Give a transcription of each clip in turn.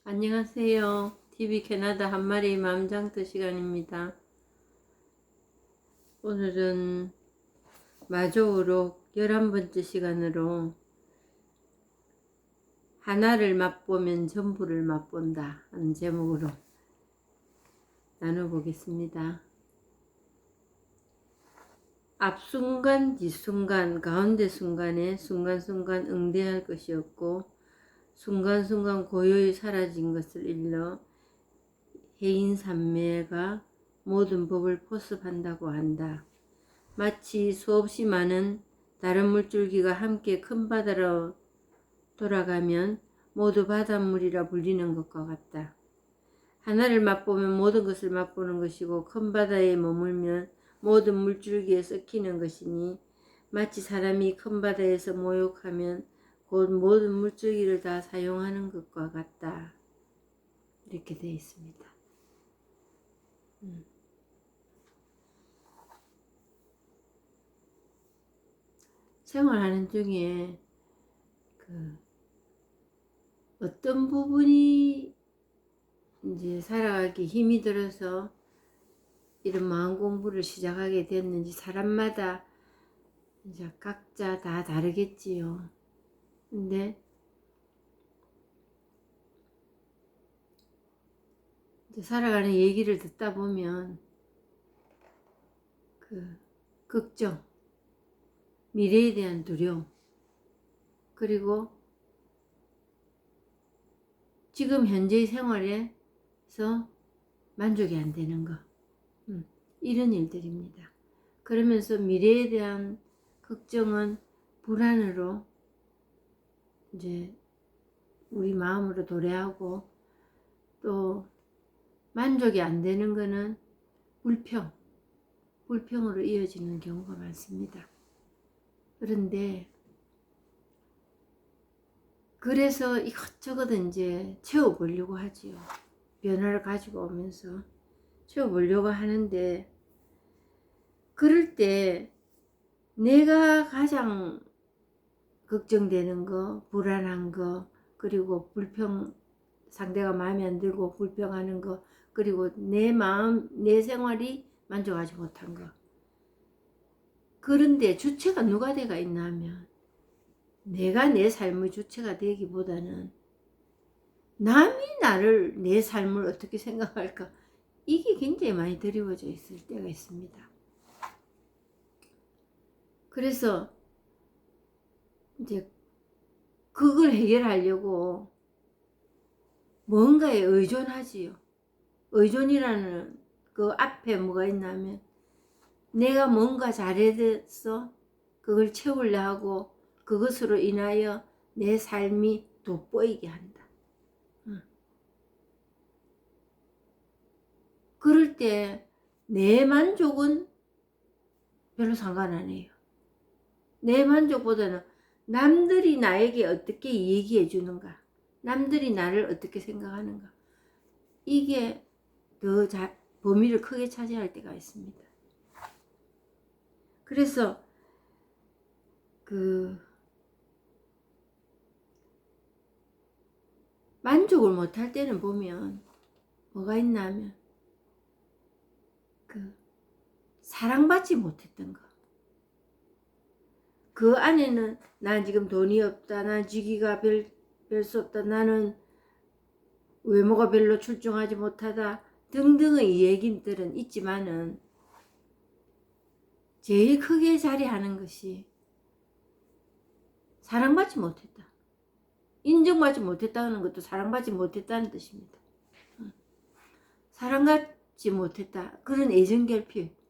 안녕하세요. TV 캐나다 한 마리 맘장터 시간입니다. 오늘은 마조우록 11번째 시간으로 하나를 맛보면 전부를 맛본다 하는 제목으로 나눠보겠습니다. 앞순간, 뒷순간, 가운데 순간에 순간순간 응대할 것이 없고 순간순간 고요히 사라진 것을 일러 해인산매가 모든 법을 포섭한다고 한다. 마치 수없이 많은 다른 물줄기가 함께 큰 바다로 돌아가면 모두 바닷물이라 불리는 것과 같다. 하나를 맛보면 모든 것을 맛보는 것이고 큰 바다에 머물면 모든 물줄기에 섞이는 것이니 마치 사람이 큰 바다에서 모욕하면 곧 모든 물줄기를 다 사용하는 것과 같다. 이렇게 되어 있습니다. 생활하는 중에 어떤 부분이 이제 살아가기 힘이 들어서 이런 마음 공부를 시작하게 됐는지 사람마다 이제 각자 다 다르겠지요. 근데 이제 살아가는 얘기를 듣다 보면 걱정, 미래에 대한 두려움, 그리고 지금 현재의 생활에서 만족이 안 되는 거, 이런 일들입니다. 그러면서 미래에 대한 걱정은 불안으로 이제 우리 마음으로 도래하고, 또 만족이 안 되는 거는 불평으로 이어지는 경우가 많습니다. 그런데 그래서 이것저것 이제 채워보려고 하지요. 변화를 가지고 오면서 채워보려고 하는데, 그럴 때 내가 가장 걱정되는 거, 불안한 거, 그리고 상대가 마음에 안 들고 불평하는 거, 그리고 내 마음, 내 생활이 만족하지 못한 거. 그런데 주체가 누가 돼가 있나 하면 내가 내 삶의 주체가 되기보다는 남이 내 삶을 어떻게 생각할까, 이게 굉장히 많이 드리워져 있을 때가 있습니다. 그래서 이제 그걸 해결하려고 뭔가에 의존하지요. 의존이라는 그 앞에 뭐가 있냐면 내가 뭔가 잘해서 그걸 채우려 하고 그것으로 인하여 내 삶이 돋보이게 한다. 그럴 때 내 만족은 별로 상관 안 해요. 내 만족보다는 남들이 나에게 어떻게 얘기해 주는가, 남들이 나를 어떻게 생각하는가, 이게 더 범위를 크게 차지할 때가 있습니다. 그래서 만족을 못할 때는 보면 뭐가 있나 하면 사랑받지 못했던 거, 그 안에는 난 지금 돈이 없다, 난 직위가 별 수 없다, 나는 외모가 별로 출중하지 못하다 등등의 얘기들은 있지만은 제일 크게 자리하는 것이 사랑받지 못했다, 인정받지 못했다는 것도 사랑받지 못했다는 뜻입니다. 사랑받지 못했다, 그런 애정결핍.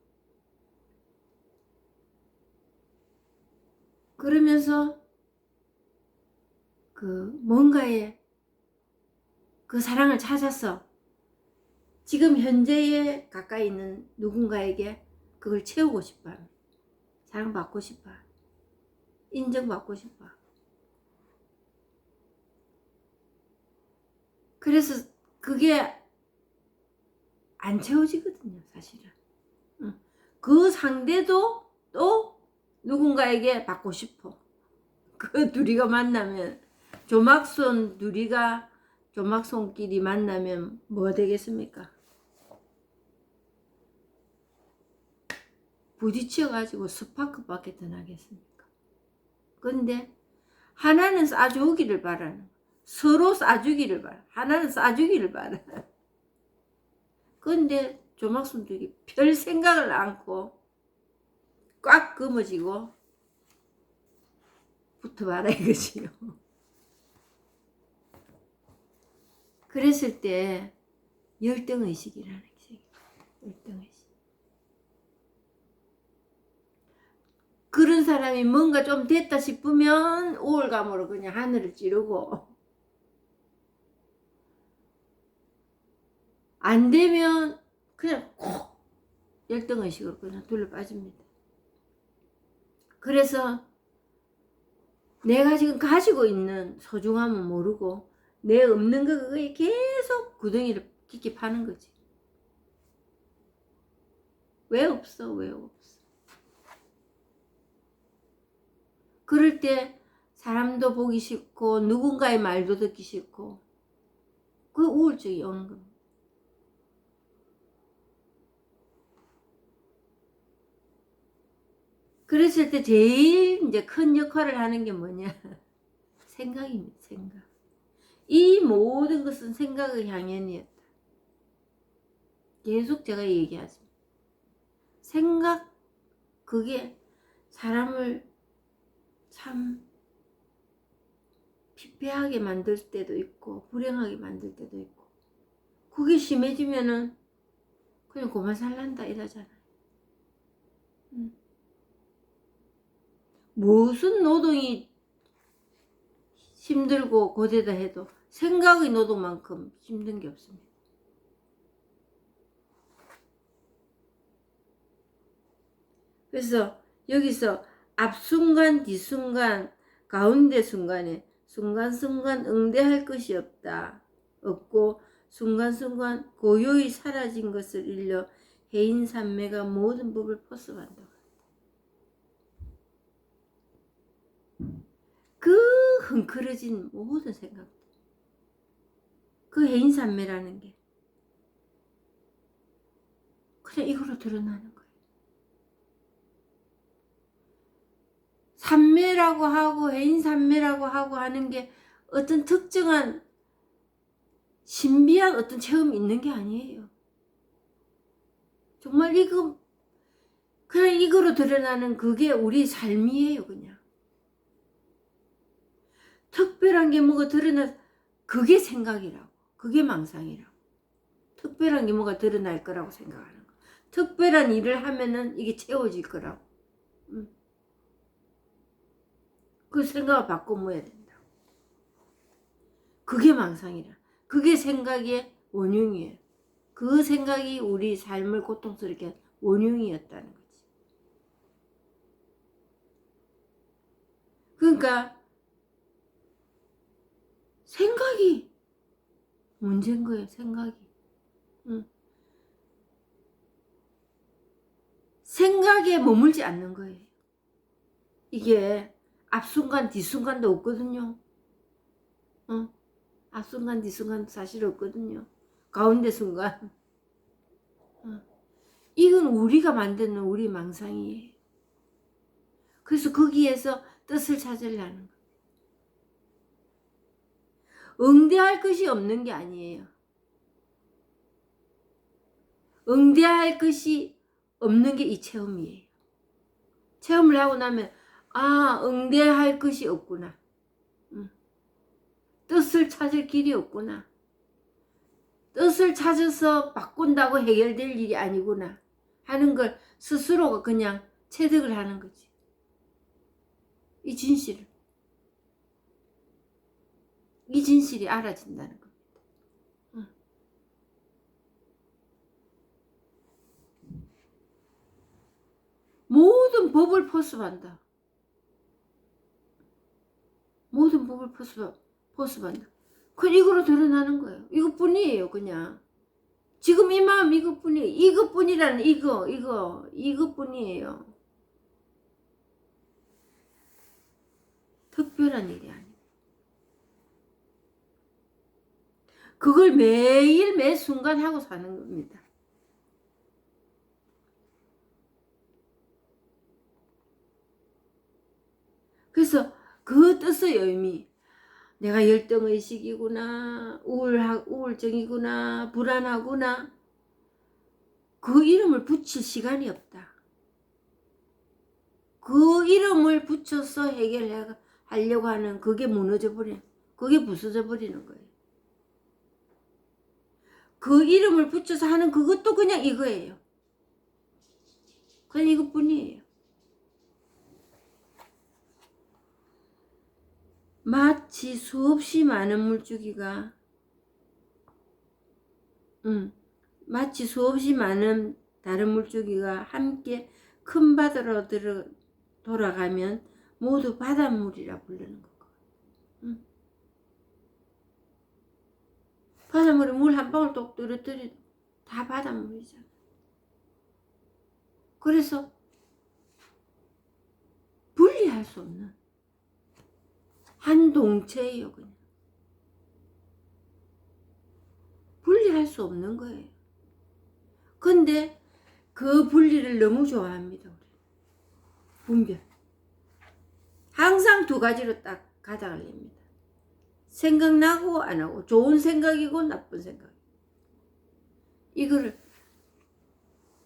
그러면서 뭔가에 그 사랑을 찾아서 지금 현재에 가까이 있는 누군가에게 그걸 채우고 싶어, 사랑받고 싶어, 인정받고 싶어. 그래서 그게 안 채워지거든요, 사실은. 그 상대도 또 누군가에게 받고 싶어. 그 둘이가 만나면, 조막손 둘이가 조막송끼리 만나면 뭐 되겠습니까? 부딪혀가지고 스파크밖에 더 나겠습니까? 근데 하나는 쏴주기를 바라는, 서로 쏴주기를 바라. 하나는 쏴주기를 바라. 근데 조막순들이 별 생각을 않고 꽉 금어지고 붙어봐라 이거지요. 그랬을 때 열등의식이라는 게 생겨요. 열등의식. 그런 사람이 뭔가 좀 됐다 싶으면 우월감으로 그냥 하늘을 찌르고, 안 되면 그냥 콕 열등의식으로 그냥 둘러 빠집니다. 그래서 내가 지금 가지고 있는 소중함은 모르고 내 없는 거 그거에 계속 구덩이를 깊게 파는 거지. 왜 없어? 왜 없어? 그럴 때 사람도 보기 싫고 누군가의 말도 듣기 싫고 그 우울증이 오는 겁니다. 그랬을 때 제일 이제 큰 역할을 하는 게 뭐냐? 생각입니다. 생각. 이 모든 것은 생각의 향연이었다. 계속 제가 얘기하지만 생각, 그게 사람을 참 피폐하게 만들 때도 있고 불행하게 만들 때도 있고, 그게 심해지면은 그냥 그만 살란다 이러잖아요. 무슨 노동이 힘들고 고되다 해도 생각의 노동만큼 힘든 게 없습니다. 그래서 여기서 앞순간, 뒤순간, 가운데 순간에 순간순간 응대할 것이 없고 순간순간 고요히 사라진 것을 일러 해인산매가 모든 법을 포섭한다. 그 흥크러진 모든 생각, 그 해인산매라는 게 그냥 이거로 드러나는 거예요. 산매라고 하고 해인산매라고 하고 하는 게 어떤 특정한 신비한 어떤 체험이 있는 게 아니에요. 정말 이거 그냥 이거로 드러나는 그게 우리 삶이에요. 그냥 특별한 게 뭐가 드러나, 그게 생각이라고, 그게 망상이라고. 특별한 게 뭐가 드러날 거라고 생각하는 거, 특별한 일을 하면은 이게 채워질 거라고. 그 생각을 바꿔줘야 된다. 그게 망상이라. 그게 생각의 원흉이에요. 그 생각이 우리 삶을 고통스럽게 한 원흉이었다는 거지. 그러니까 생각이 문제인 거예요. 생각이. 생각에 머물지 않는 거예요. 이게 앞순간 뒤순간도 없거든요. 앞순간 뒤순간 사실 없거든요. 가운데 순간. 이건 우리가 만드는 우리 망상이에요. 그래서 거기에서 뜻을 찾으려는 거예요. 응대할 것이 없는 게 아니에요. 응대할 것이 없는 게 이 체험이에요. 체험을 하고 나면 응대할 것이 없구나. 뜻을 찾을 길이 없구나. 뜻을 찾아서 바꾼다고 해결될 일이 아니구나 하는 걸 스스로가 그냥 체득을 하는 거지. 이 진실이 알아진다는 겁니다. 모든 법을 포섭한다. 모든 법을 포섭한다. 그건 이거로 드러나는 거예요. 이것뿐이에요. 그냥 지금 이 마음 이것뿐이에요. 이것뿐이라는 이것뿐이에요. 특별한 일이 아니에요. 그걸 매일 매 순간 하고 사는 겁니다. 그래서 그 뜻의 의미, 내가 열등의식이구나, 우울증이구나, 불안하구나, 그 이름을 붙일 시간이 없다. 그 이름을 붙여서 해결하려고 하는 그게 그게 부서져 버리는 거예요. 그 이름을 붙여서 하는 그것도 그냥 이거예요. 그냥 이것뿐이에요. 마치 수없이 많은 물줄기가 마치 수없이 많은 다른 물줄기가 함께 큰 바다로 돌아가면 모두 바닷물이라 부르는 거고. 바닷물에 물 한 방울 똑 떨어뜨려도 다 바닷물이잖아. 그래서 분리할 수 없는 한 동체예요. 그냥 분리할 수 없는 거예요. 근데 그 분리를 너무 좋아합니다. 우리 분별. 항상 두 가지로 딱 가닥을 냅니다. 생각나고 안 하고, 좋은 생각이고 나쁜 생각. 이거를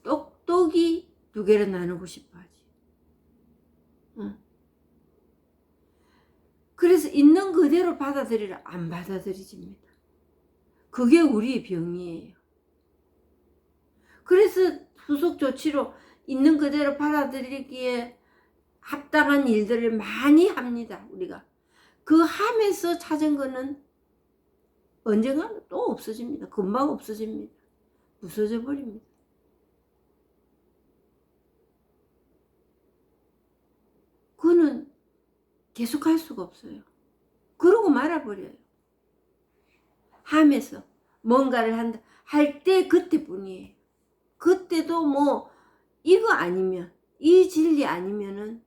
똑똑히 두 개로 나누고 싶어 하지. 그래서 있는 그대로 받아들이라 안 받아들여집니다. 그게 우리의 병이에요. 그래서 후속 조치로 있는 그대로 받아들이기에 합당한 일들을 많이 합니다. 우리가 그 함에서 찾은 거는 언젠가 또 없어집니다. 금방 없어집니다. 부서져 버립니다. 그거는 계속 할 수가 없어요. 그러고 말아버려요. 함에서 뭔가를 한다 할 때 그때뿐이에요. 그때도 뭐 이거 아니면, 이 진리 아니면은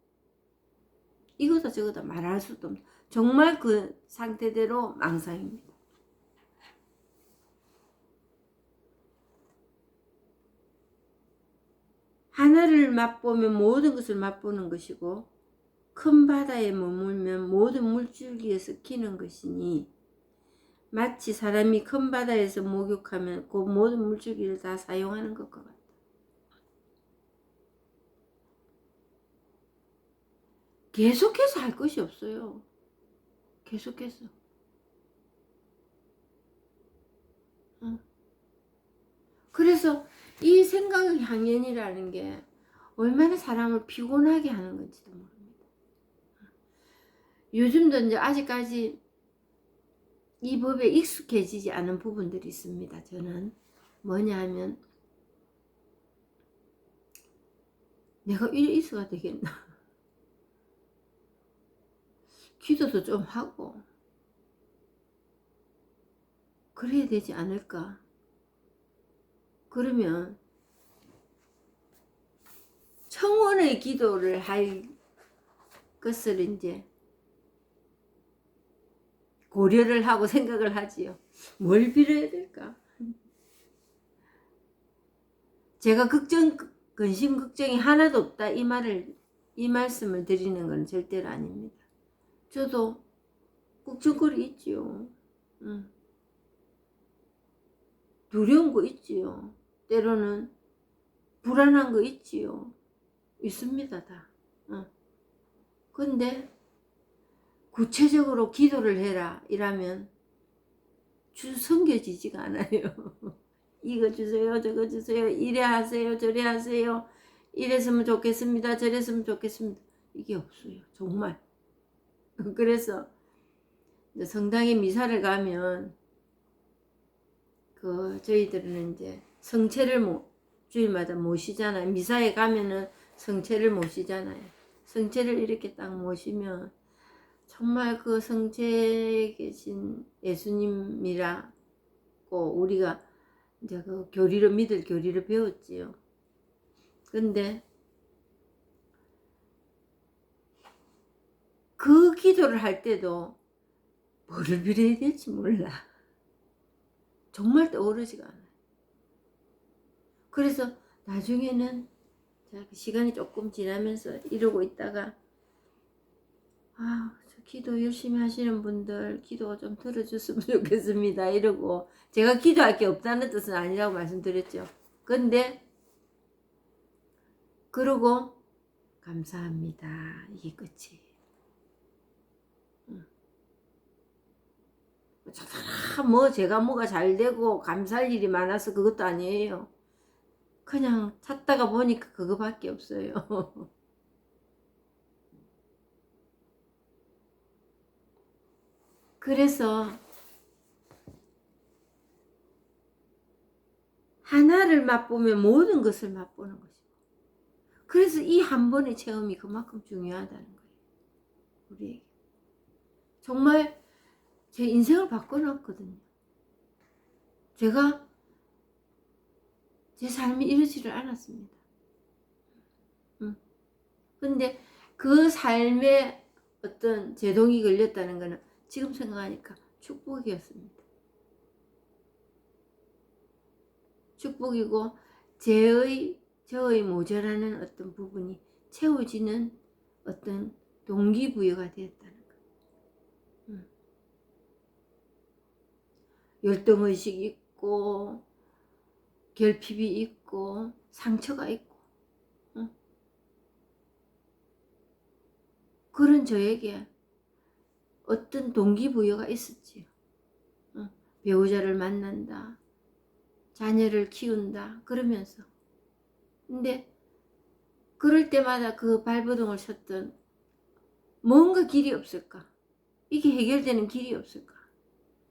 이거다 저거다 말할 수도 없는, 정말 그 상태대로 망상입니다. 하나를 맛보면 모든 것을 맛보는 것이고, 큰 바다에 머물면 모든 물줄기에 섞이는 것이니, 마치 사람이 큰 바다에서 목욕하면 그 모든 물줄기를 다 사용하는 것과 같다. 계속해서 할 것이 없어요. 계속해서. 그래서 이 생각의 향연이라는 게 얼마나 사람을 피곤하게 하는 건지도 모릅니다. 요즘도 이제 아직까지 이 법에 익숙해지지 않은 부분들이 있습니다. 저는 뭐냐 하면, 내가 이래 있어야 되겠나? 기도도 좀 하고 그래야 되지 않을까? 그러면 청원의 기도를 할 것을 이제 고려를 하고 생각을 하지요. 뭘 빌어야 될까? 제가 근심 걱정이 하나도 없다 이 말씀을 드리는 건 절대로 아닙니다. 저도 걱정거리 있지요. 두려운 거 있지요. 때로는 불안한 거 있지요. 있습니다, 다. 근데 구체적으로 기도를 해라 이라면 섬겨지지가 않아요. 이거 주세요, 저거 주세요, 이래 하세요, 저래 하세요, 이랬으면 좋겠습니다, 저랬으면 좋겠습니다. 이게 없어요, 정말. 그래서 성당에 미사를 가면 저희들은 이제 성체를 주일마다 모시잖아요. 미사에 가면은 성체를 모시잖아요. 성체를 이렇게 딱 모시면 정말 그 성체에 계신 예수님이라고 우리가 이제 그 믿을 교리를 배웠지요. 근데 그 기도를 할 때도 뭐를 빌어야 될지 몰라. 정말 떠오르지가 않아요. 그래서 나중에는 시간이 조금 지나면서 이러고 있다가 저 기도 열심히 하시는 분들 기도 좀 들어줬으면 좋겠습니다 이러고, 제가 기도할 게 없다는 뜻은 아니라고 말씀드렸죠. 근데 그러고 감사합니다 이게 끝이. 제가 뭐가 잘 되고 감사할 일이 많아서 그것도 아니에요. 그냥 찾다가 보니까 그거밖에 없어요. 그래서 하나를 맛보면 모든 것을 맛보는 것이고, 그래서 이 한 번의 체험이 그만큼 중요하다는 거예요. 우리에게 정말 제 인생을 바꿔놨거든요. 제가 제 삶이 이러지를 않았습니다. 근데 그 삶에 어떤 제동이 걸렸다는 거는 지금 생각하니까 축복이었습니다. 축복이고 저의 모자라는 어떤 부분이 채워지는 어떤 동기부여가 되었다는 거예요. 열등의식이 있고 결핍이 있고 상처가 있고 그런 저에게 어떤 동기부여가 있었지요. 배우자를 만난다, 자녀를 키운다 그러면서. 근데 그럴 때마다 그 발버둥을 쳤던 뭔가 길이 없을까, 이게 해결되는 길이 없을까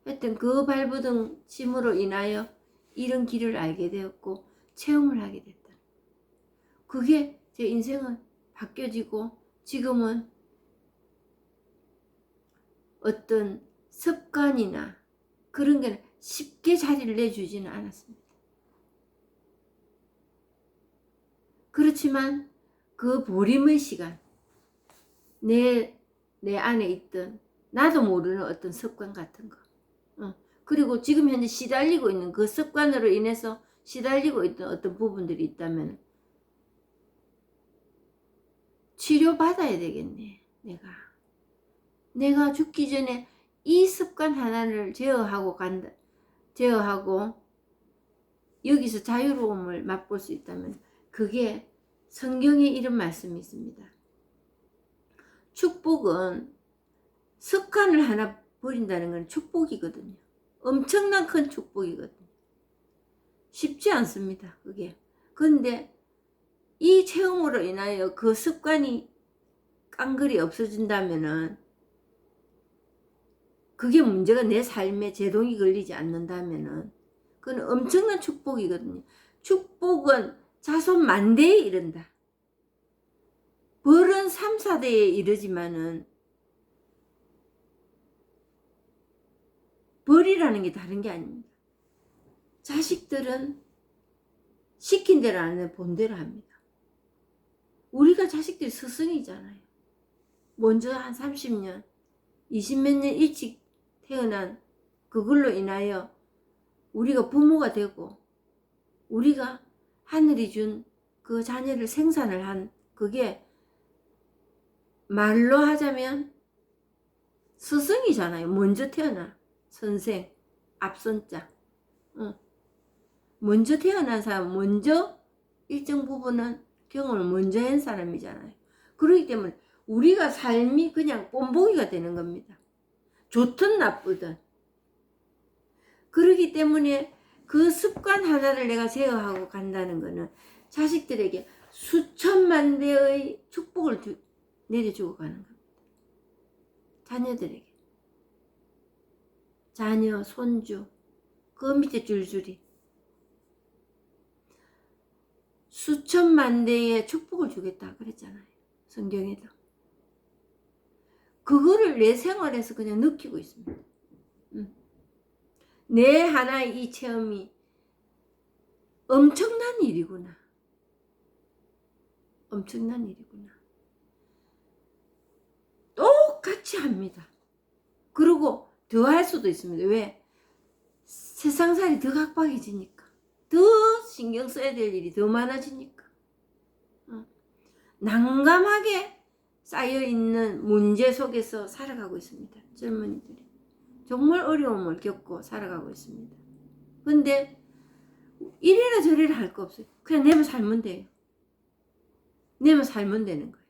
했던 그 발버둥 침으로 인하여 이런 길을 알게 되었고 체험을 하게 됐다. 그게 제 인생은 바뀌어지고 지금은 어떤 습관이나 그런 게 쉽게 자리를 내주지는 않았습니다. 그렇지만 그 보림의 시간, 내 안에 있던 나도 모르는 어떤 습관 같은 거, 그리고 지금 현재 시달리고 있는 그 습관으로 인해서 시달리고 있던 어떤 부분들이 있다면 치료받아야 되겠네. 내가 죽기 전에 이 습관 하나를 제어하고 여기서 자유로움을 맛볼 수 있다면 그게 성경에 이런 말씀이 있습니다. 축복은 습관을 하나 버린다는 건 축복이거든요. 엄청난 큰 축복이거든요. 쉽지 않습니다. 그게. 그런데 이 체험으로 인하여 그 습관이 깡그리 없어진다면은, 그게 문제가 내 삶에 제동이 걸리지 않는다면은 그건 엄청난 축복이거든요. 축복은 자손 만대에 이른다. 벌은 3, 4대에 이르지만은 벌이라는 게 다른 게 아닙니다. 자식들은 시킨 대로 안 해도 본대로 합니다. 우리가 자식들이 스승이잖아요. 먼저 한 30년, 20몇 년 일찍 태어난 그걸로 인하여 우리가 부모가 되고 우리가 하늘이 준 그 자녀를 생산을 한, 그게 말로 하자면 스승이잖아요. 먼저 태어나 선생, 앞선자. 먼저 태어난 사람, 먼저 일정 부분은 경험을 먼저 한 사람이잖아요. 그렇기 때문에 우리가 삶이 그냥 뽐보기가 되는 겁니다. 좋든 나쁘든. 그렇기 때문에 그 습관 하나를 내가 제어하고 간다는 거는 자식들에게 수천만 대의 축복을 내려주고 가는 겁니다. 자녀들에게. 자녀, 손주, 그 밑에 줄줄이. 수천만 대의 축복을 주겠다 그랬잖아요. 성경에도. 그거를 내 생활에서 그냥 느끼고 있습니다. 내 하나의 이 체험이 엄청난 일이구나. 엄청난 일이구나. 똑같이 합니다. 그리고 더 할 수도 있습니다. 왜? 세상살이 더 각박해지니까, 더 신경 써야 될 일이 더 많아지니까, 난감하게 쌓여있는 문제 속에서 살아가고 있습니다. 젊은이들이 정말 어려움을 겪고 살아가고 있습니다. 근데 이래라 저래라 할 거 없어요. 그냥 내면 살면 돼요. 내면 살면 되는 거예요.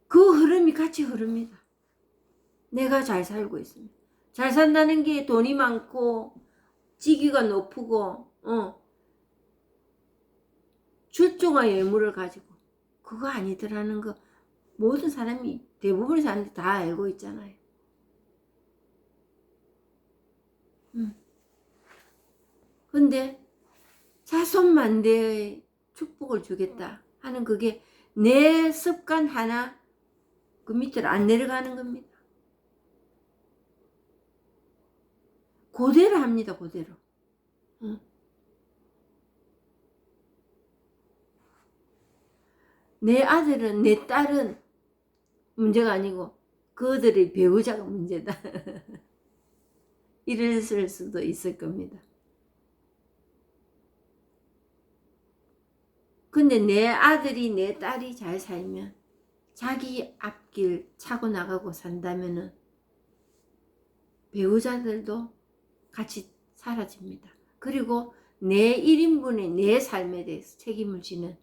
그 흐름이 같이 흐릅니다. 내가 잘 살고 있습니다. 잘 산다는 게 돈이 많고 직위가 높고 출중한 외모를 가지고, 그거 아니더라는 거 모든 사람이, 대부분의 사람들이 다 알고 있잖아요. 근데 자손만대의 축복을 주겠다 하는 그게 내 습관 하나 그 밑으로 안 내려가는 겁니다. 그대로 합니다. 그대로. 내 아들은, 내 딸은 문제가 아니고 그들의 배우자가 문제다. 이랬을 수도 있을 겁니다. 근데 내 아들이, 내 딸이 잘 살면, 자기 앞길 차고 나가고 산다면은 배우자들도 같이 사라집니다. 그리고 내 1인분의 내 삶에 대해서 책임을 지는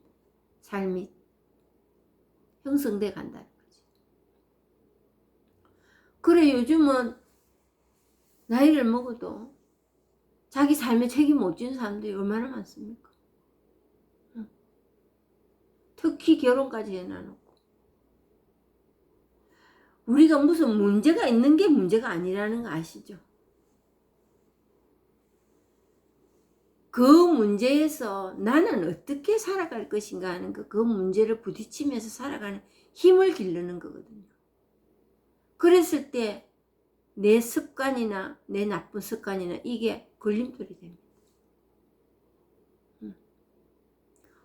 삶이 형성돼 간다는 거지. 그래, 요즘은 나이를 먹어도 자기 삶에 책임 못 지는 사람들이 얼마나 많습니까? 특히 결혼까지 해놔놓고. 우리가 무슨 문제가 있는 게 문제가 아니라는 거 아시죠? 그 문제에서 나는 어떻게 살아갈 것인가 하는 거, 그 문제를 부딪히면서 살아가는 힘을 기르는 거거든요. 그랬을 때 내 습관이나 내 나쁜 습관이나 이게 걸림돌이 됩니다.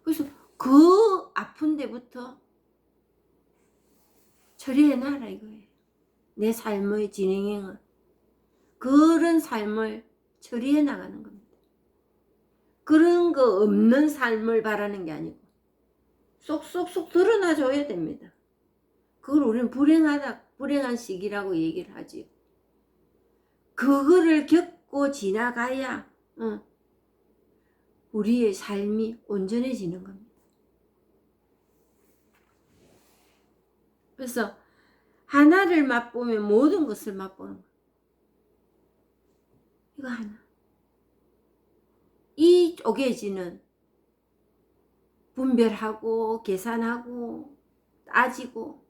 그래서 그 아픈 데부터 처리해놔라 이거예요. 내 삶의 진행을, 그런 삶을 처리해 나가는 겁니다. 그런 거 없는 삶을 바라는 게 아니고 쏙쏙쏙 드러나줘야 됩니다. 그걸 우리는 불행한 시기라고 얘기를 하지요. 그거를 겪고 지나가야 우리의 삶이 온전해지는 겁니다. 그래서 하나를 맛보면 모든 것을 맛보는 거예요. 이거 하나. 이 쪼개지는, 분별하고 계산하고 따지고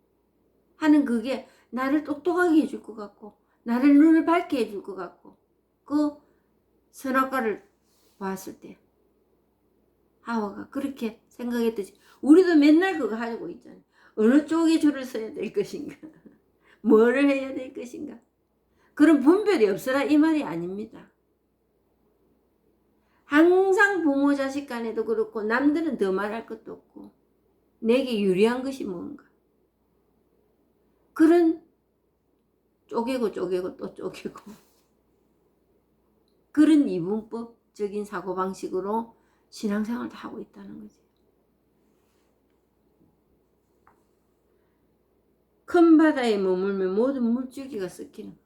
하는 그게 나를 똑똑하게 해줄 것 같고, 나를 눈을 밝게 해줄 것 같고, 그 선악과를 봤을 때 하와가 그렇게 생각했듯이 우리도 맨날 그거 하고 있잖아요. 어느 쪽에 줄을 서야 될 것인가, 뭐를 해야 될 것인가. 그런 분별이 없어라 이 말이 아닙니다. 항상 부모 자식 간에도 그렇고, 남들은 더 말할 것도 없고 내게 유리한 것이 뭔가, 그런 쪼개고 또 쪼개고, 그런 이분법적인 사고방식으로 신앙생활도 하고 있다는 거지. 큰 바다에 머물면 모든 물줄기가 섞이는 거.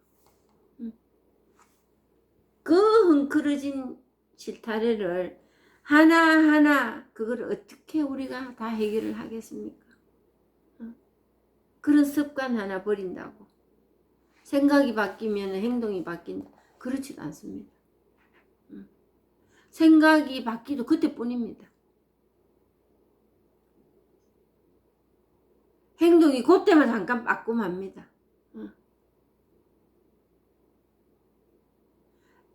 그 흥크러진 실타래를 하나하나 그걸 어떻게 우리가 다 해결을 하겠습니까? 그런 습관 하나 버린다고 생각이 바뀌면 행동이 바뀐다, 그렇지도 않습니다. 생각이 바뀌도 그때뿐입니다. 행동이 그때만 잠깐 바꿈합니다.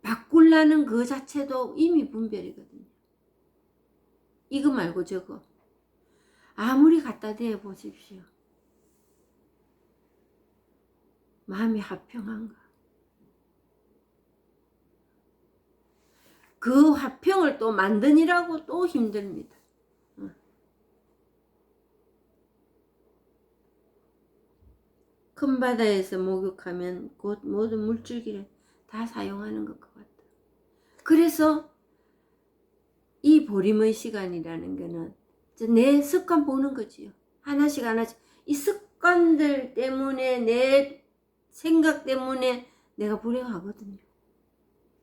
바꾸려는 그 자체도 이미 분별이거든요. 이거 말고 저거 아무리 갖다 대어 보십시오. 마음이 화평한가? 그 화평을 또 만드니라고 또 힘듭니다. 큰 바다에서 목욕하면 곧 모든 물줄기를 다 사용하는 것 같다. 그래서 이 보림의 시간이라는 거는 내 습관 보는 거지요. 하나씩 하나씩. 이 습관들 때문에, 내 생각 때문에 내가 불행하거든요.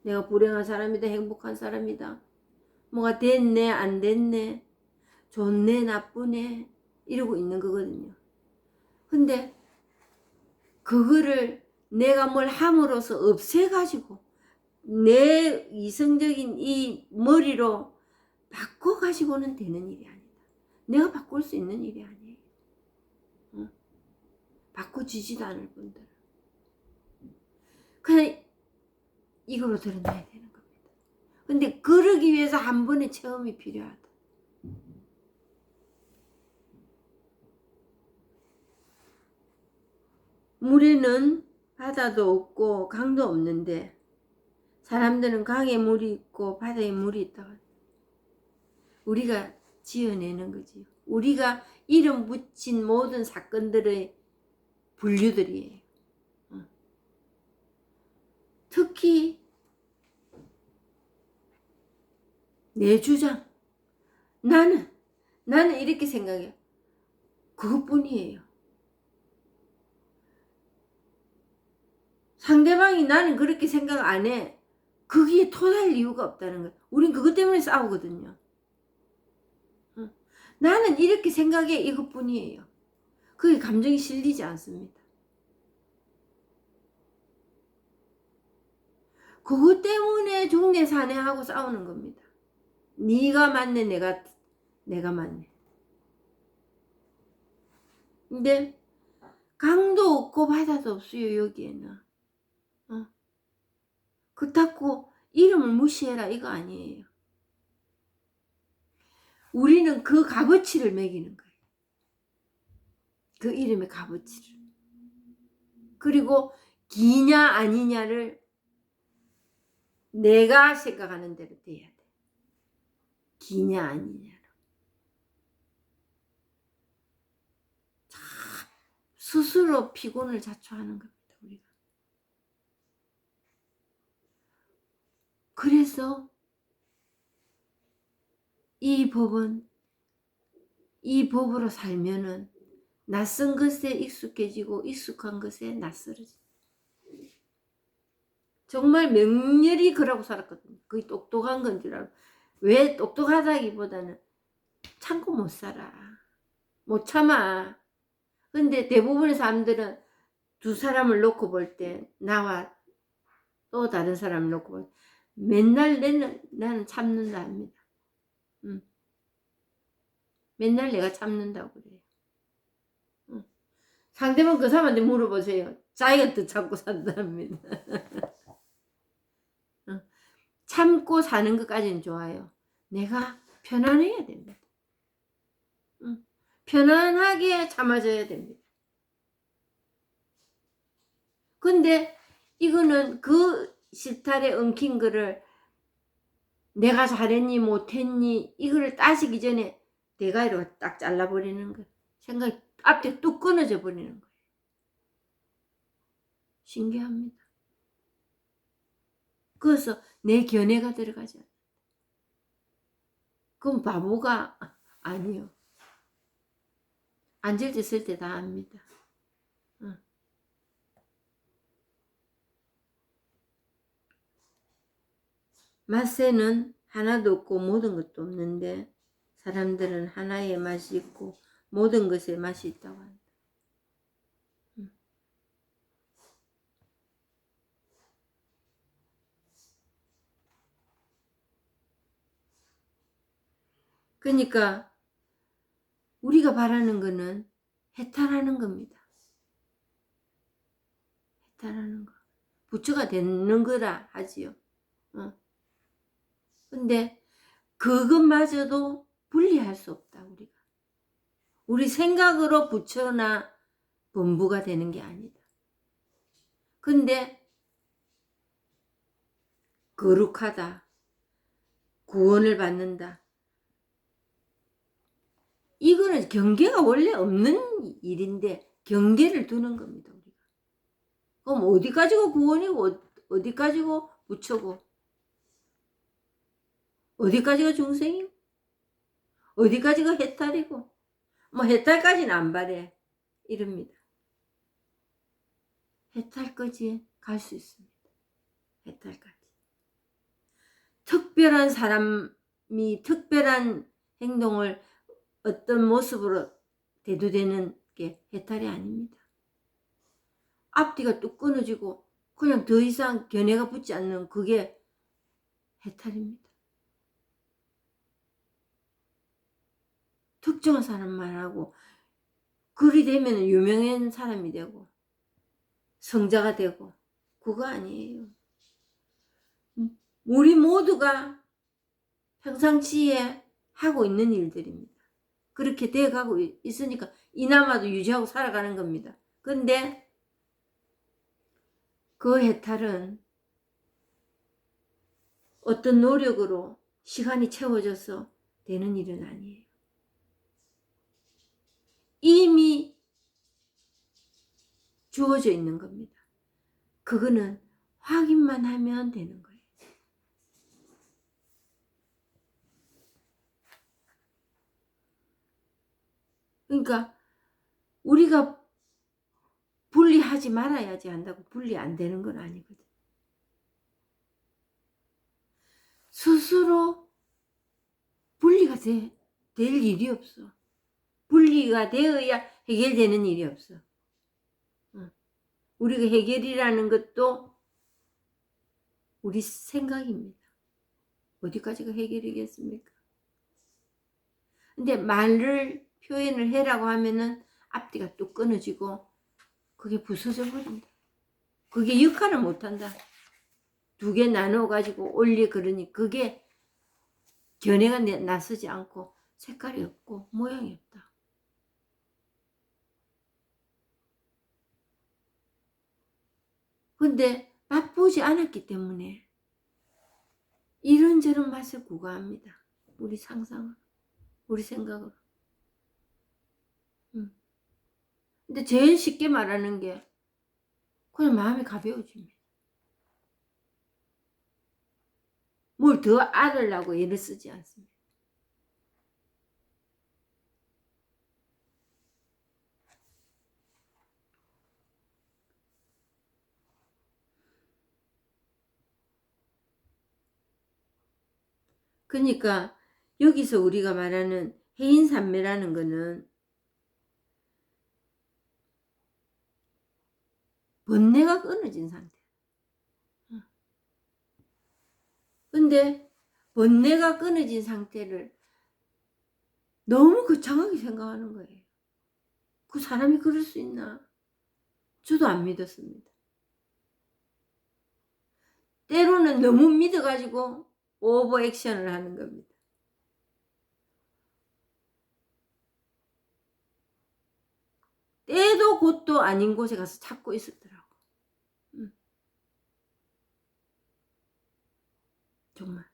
내가 불행한 사람이다, 행복한 사람이다, 뭐가 됐네 안 됐네, 좋네 나쁘네, 이러고 있는 거거든요. 근데 그거를 내가 뭘 함으로써 없애가지고 내 이성적인 이 머리로 바꿔가지고는 되는 일이 아니다. 내가 바꿀 수 있는 일이 아니에요. 바꿔지지도 않을 뿐더러 그냥 이걸로 드러나야 되는 겁니다. 근데 그러기 위해서 한 번의 체험이 필요하다. 물에는 바다도 없고 강도 없는데 사람들은 강에 물이 있고 바다에 물이 있다고. 우리가 지어내는 거지요. 우리가 이름 붙인 모든 사건들의 분류들이에요. 특히 내 주장, 나는 이렇게 생각해요. 그것뿐이에요. 상대방이 나는 그렇게 생각 안 해, 거기에 토할 이유가 없다는 거예요. 우린 그것 때문에 싸우거든요. 나는 이렇게 생각해, 이것뿐이에요. 그게 감정이 실리지 않습니다. 그것 때문에 중내 사내하고 싸우는 겁니다. 네가 맞네, 내가 맞네. 근데 강도 없고 바다도 없어요, 여기에는. 그렇다고 이름을 무시해라, 이거 아니에요. 우리는 그 값어치를 매기는 거예요. 그 이름의 값어치를. 그리고 기냐 아니냐를 내가 생각하는 대로 돼야 돼. 기냐 아니냐로. 스스로 피곤을 자초하는 겁니다, 우리가. 그래서 이 법으로 살면은 낯선 것에 익숙해지고 익숙한 것에 낯설어지. 정말 명렬히 그러고 살았거든요. 그게 똑똑한 건 줄 알고. 왜 똑똑하다기보다는 참고 못 살아. 못 참아. 근데 대부분의 사람들은 두 사람을 놓고 볼 때, 나와 또 다른 사람을 놓고 볼 때 맨날 나는 참는다 합니다. 맨날 내가 참는다고 그래요. 상대방 그 사람한테 물어보세요. 자기가 더 참고 산답니다. 참고 사는 것까지는 좋아요. 내가 편안해야 됩니다. 편안하게 참아줘야 됩니다. 근데 이거는 그 실타래 엉킨 거를 내가 잘했니 못했니 이거를 따지기 전에 대가리로 딱 잘라버리는 거예요. 생각이 앞에 뚝 끊어져 버리는 거예요. 신기합니다. 그래서 내 견해가 들어가지 않아요. 그럼 바보가 아니요. 앉을 때 쓸 때 다 합니다. 맛에는 하나도 없고 모든 것도 없는데 사람들은 하나의 맛이 있고 모든 것에 맛이 있다고 한다. 그러니까 우리가 바라는 거는 해탈하는 겁니다. 해탈하는 거. 부처가 되는 거라 하지요. 근데 그것마저도 분리할 수 없다, 우리가. 우리 생각으로 부처나 본부가 되는 게 아니다. 근데 거룩하다, 구원을 받는다, 이거는 경계가 원래 없는 일인데 경계를 두는 겁니다, 우리가. 그럼 어디 가지고 구원이고 어디 가지고 부처고 어디 가지고 중생이고 어디 가지고 해탈이고 뭐 해탈까지는 안 바래 이럽니다. 해탈까지 갈 수 있습니다. 해탈까지. 특별한 사람이 특별한 행동을 어떤 모습으로 대두되는 게 해탈이 아닙니다. 앞뒤가 뚝 끊어지고 그냥 더 이상 견해가 붙지 않는 그게 해탈입니다. 특정한 사람만 하고 그리 되면 유명한 사람이 되고 성자가 되고 그거 아니에요. 우리 모두가 평상시에 하고 있는 일들입니다. 그렇게 돼가고 있으니까 이나마도 유지하고 살아가는 겁니다. 근데 그 해탈은 어떤 노력으로 시간이 채워져서 되는 일은 아니에요. 이미 주어져 있는 겁니다. 그거는 확인만 하면 되는 거예요. 그러니까 우리가 분리하지 말아야지 한다고 분리 안 되는 건 아니거든. 스스로 분리가 될 일이 없어. 분리가 되어야 해결되는 일이 없어. 우리가 해결이라는 것도 우리 생각입니다. 어디까지가 해결이겠습니까? 근데 말을 표현을 해라고 하면은 앞뒤가 또 끊어지고 그게 부서져 버린다. 그게 역할을 못한다. 두 개 나눠 가지고 올리 그러니 그게 견해가 나서지 않고 색깔이 없고 모양이 없다. 근데 맛보지 않았기 때문에 이런저런 맛을 구가합니다. 우리 상상으로, 우리 생각으로. 근데 제일 쉽게 말하는 게 그냥 마음이 가벼워집니다. 뭘 더 알으려고 애를 쓰지 않습니다. 그러니까 여기서 우리가 말하는 해인산매라는 거는 번뇌가 끊어진 상태. 근데 번뇌가 끊어진 상태를 너무 거창하게 생각하는 거예요. 그 사람이 그럴 수 있나? 저도 안 믿었습니다. 때로는 너무 믿어가지고 오버 액션을 하는 겁니다. 때도 곳도 아닌 곳에 가서 찾고 있었더라고. 정말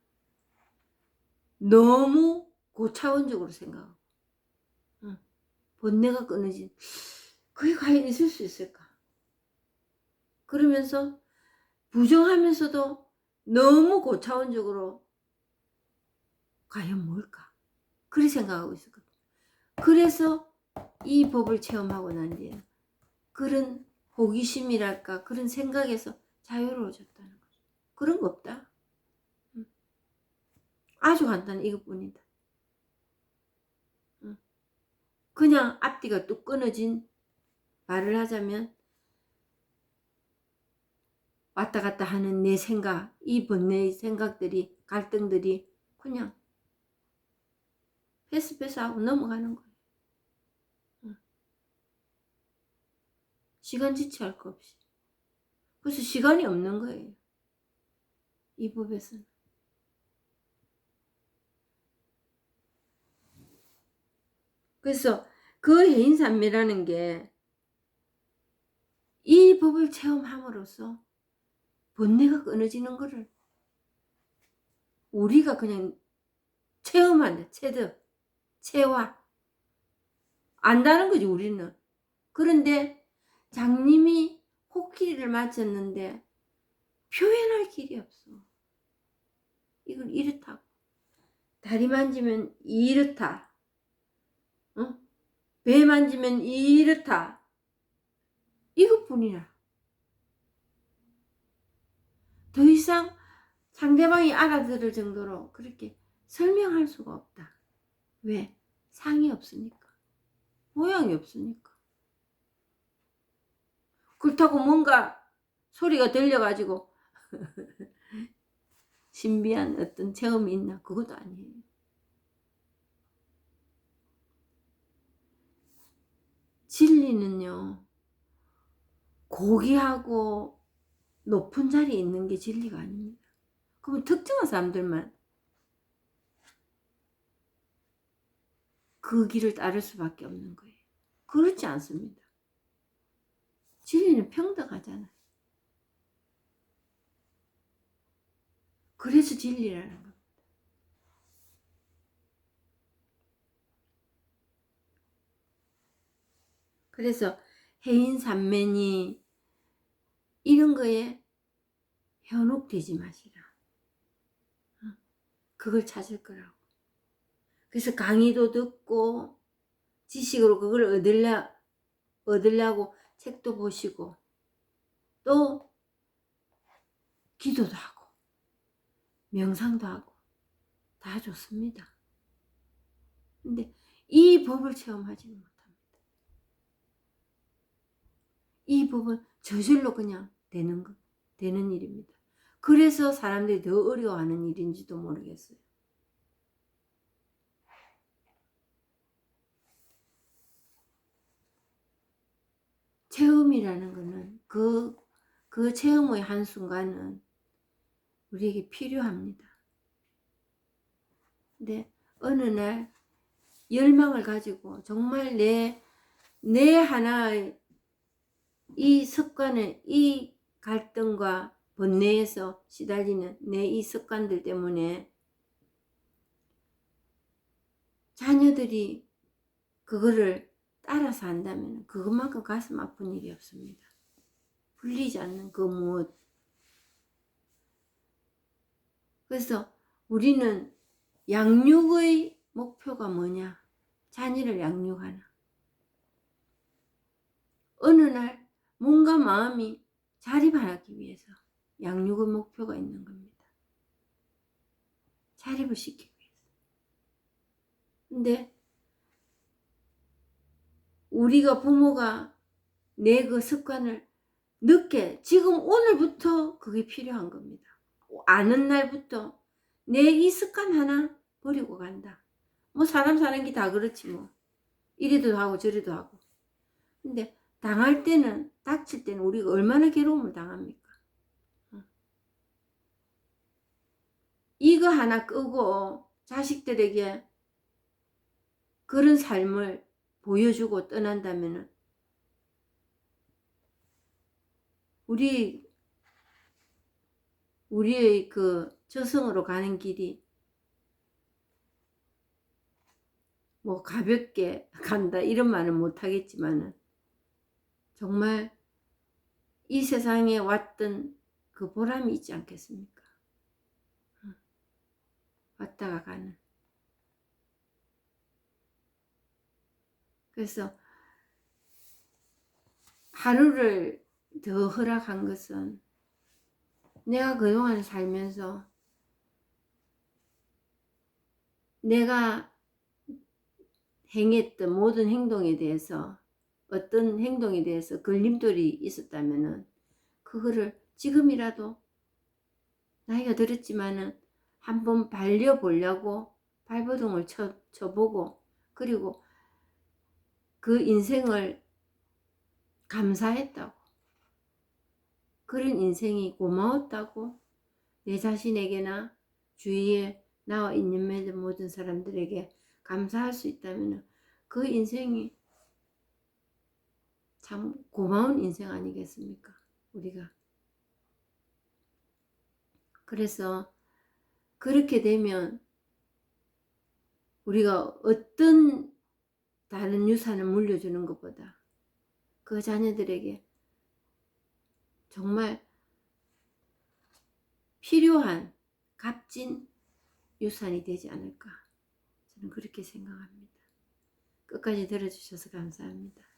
너무 고차원적으로 생각하고 번뇌가 끊어진 그게 과연 있을 수 있을까? 그러면서 부정하면서도 너무 고차원적으로 과연 뭘까? 그렇게 생각하고 있었거든요. 그래서 이 법을 체험하고 난 뒤에 그런 호기심이랄까 그런 생각에서 자유로워졌다는 거죠. 그런 거 없다. 아주 간단해 이것뿐이다. 그냥 앞뒤가 뚝 끊어진 말을 하자면 왔다 갔다 하는 내 생각, 이 번뇌의 생각들이 갈등들이 그냥 패스하고 넘어가는 거예요. 시간 지체할 거 없이. 그래서 시간이 없는 거예요. 이 법에서는. 그래서 그 해인산매라는 게 이 법을 체험함으로써 번뇌가 끊어지는 거를 우리가 그냥 체험한다. 체화. 안다는 거지 우리는. 그런데 장님이 코끼리를 맞췄는데 표현할 길이 없어. 이걸 이렇다고. 다리 만지면 이렇다. 어? 배 만지면 이렇다. 이것뿐이라. 더 이상 상대방이 알아들을 정도로 그렇게 설명할 수가 없다. 왜? 상이 없으니까. 모양이 없으니까. 그렇다고 뭔가 소리가 들려가지고 신비한 어떤 체험이 있나? 그것도 아니에요. 진리는요, 고귀하고 높은 자리에 있는 게 진리가 아닙니다. 그러면 특정한 사람들만 그 길을 따를 수밖에 없는 거예요. 그렇지 않습니다. 진리는 평등하잖아요. 그래서 진리라는 겁니다. 그래서 해인산면이 이런 거에 현혹되지 마시라. 그걸 찾을 거라고. 그래서 강의도 듣고 지식으로 그걸 얻으려고 책도 보시고 또 기도도 하고 명상도 하고 다 좋습니다. 근데 이 법을 체험하지는 못합니다. 이 법은 저절로 그냥 되는 일입니다. 그래서 사람들이 더 어려워하는 일인지도 모르겠어요. 체험이라는 거는 그 체험의 한순간은 우리에게 필요합니다. 근데 어느 날 열망을 가지고 정말 내 하나의 이 습관을, 이 갈등과 번뇌에서 시달리는 내 이 습관들 때문에 자녀들이 그거를 따라서 한다면 그것만큼 가슴 아픈 일이 없습니다. 풀리지 않는 그 무엇. 그래서 우리는 양육의 목표가 뭐냐? 자녀를 양육하나. 어느 날 몸과 마음이 자립하기 위해서 양육의 목표가 있는 겁니다. 자립을 시키기 위해서. 근데 우리가 부모가 내 그 습관을 늦게 지금 오늘부터 그게 필요한 겁니다. 아는 날부터 내 이 습관 하나 버리고 간다. 뭐 사람 사는 게 다 그렇지 뭐. 이리도 하고 저리도 하고. 근데 당할 때는 닥칠 때는 우리가 얼마나 괴로움을 당합니까? 이거 하나 끄고 자식들에게 그런 삶을 보여주고 떠난다면은 우리의 그 저승으로 가는 길이 뭐 가볍게 간다 이런 말은 못하겠지만은 정말 이 세상에 왔던 그 보람이 있지 않겠습니까? 왔다가 가는. 그래서 하루를 더 허락한 것은 내가 그동안 살면서 내가 행했던 모든 행동에 대해서 어떤 행동에 대해서 걸림돌이 있었다면은 그거를 지금이라도 나이가 들었지만은 한번 발려보려고 발버둥을 쳐보고 그리고 그 인생을 감사했다고 그런 인생이 고마웠다고 내 자신에게나 주위에 나와 있는 모든 사람들에게 감사할 수 있다면 그 인생이 참 고마운 인생 아니겠습니까? 우리가. 그래서 그렇게 되면 우리가 어떤 다른 유산을 물려주는 것보다 그 자녀들에게 정말 필요한 값진 유산이 되지 않을까, 저는 그렇게 생각합니다. 끝까지 들어주셔서 감사합니다.